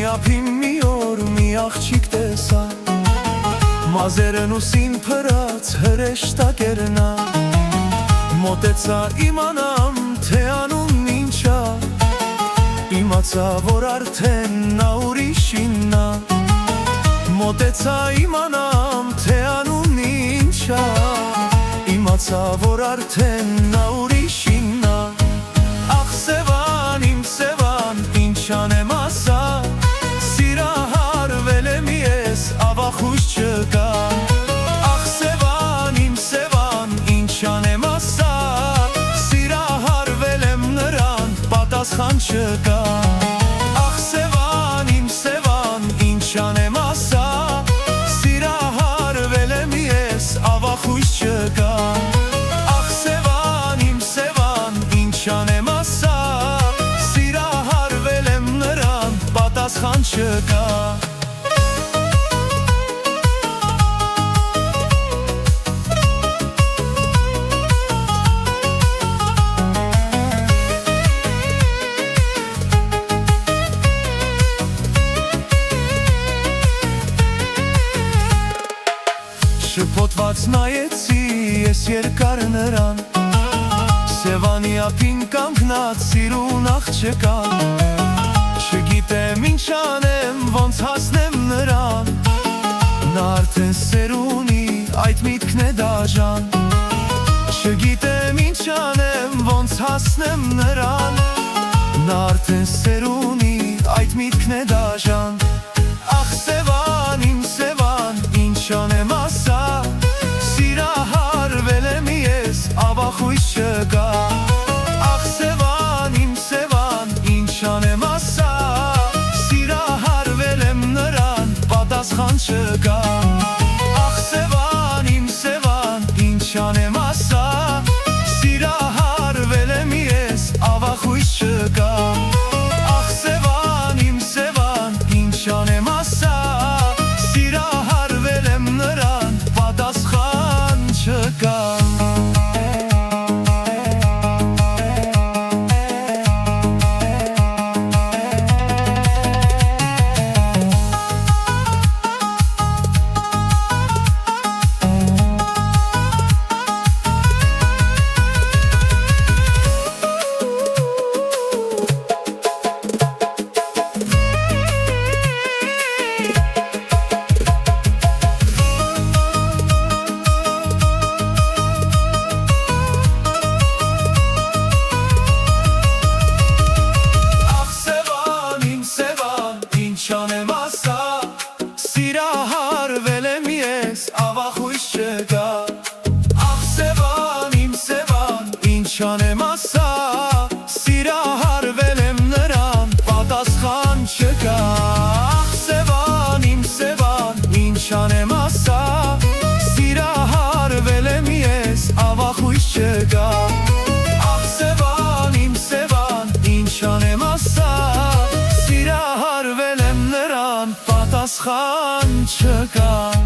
ափին մի օր մի աղջիկ տեսա, մազերն ուսին փրած հրեշտակեր նա, մոտեցա իմանամ թե անունն ինչ ա, իմացա որ արդեն նա ուրիշին ա, մոտեցա իմանամ թե անունն ինչ ա, իմացա որ արդեն նա ուրիշին ա, ախ Սևան, իմ Սևան, ինչ անեմ ասա, սիրահարվել եմ ես, ավախույս չկա, ախ Սևան, իմ Սևան, ինչ անեմ ասա, սիրահարվել եմ նրան, պատասխան չկա, ախ Սևան, իմ Սևան, ինչ անեմ ասա, սիրահարվել եմ ես, ավախույս չկա, ախ Սևան, իմ Սևան, ինչ անեմ ասա, սիրահարվել եմ նրան, պատասխան չկա։ Շփոթված նայեցի ես երկար նրան, Սևանի ափին կանգնած սիրուն աղջկան, չգիտեմ ինչ անեմ, ոնց հասնեմ նրան, նա արդեն սեր ունի, այդ միտքն է դաժան, չգիտեմ ինչ անեմ, ոնց հասնեմ նրան, նա արդեն սեր ունի, այդ միտքն է դաժան, ախ Սևան, իմ Սևան, ինչ անեմ ասա, սիրահարվել եմ ես, ավախույս չկա, ախ Սևան, իմ Սևան, ինչ անեմ ասա, սիրահարվել եմ նրան, պատասխան չկա, ախ Սևան, իմ Սևան, ինչ անեմ ասա, սիրահարվել եմ ես, ավախույս չկա, ախ Սևան, իմ Սևան, ինչ անեմ ասա, սիրահարվել եմ նրան, պատասխան չկա։ Չանեմ ասա, սիրահարվել եմ ես, ավախույս չկա, ախ Սևան, իմ Սևան, ինչ անեմ ասա, սիրահարվել եմ նրան, պատասխան չկա, ախ Սևան, իմ Սևան, ինչ անեմ ասա, սիրահարվել եմ ես, ավախույս չկա, ախ Սևան, իմ Սևան, ինչ անեմ ասա, պատասխան չկա։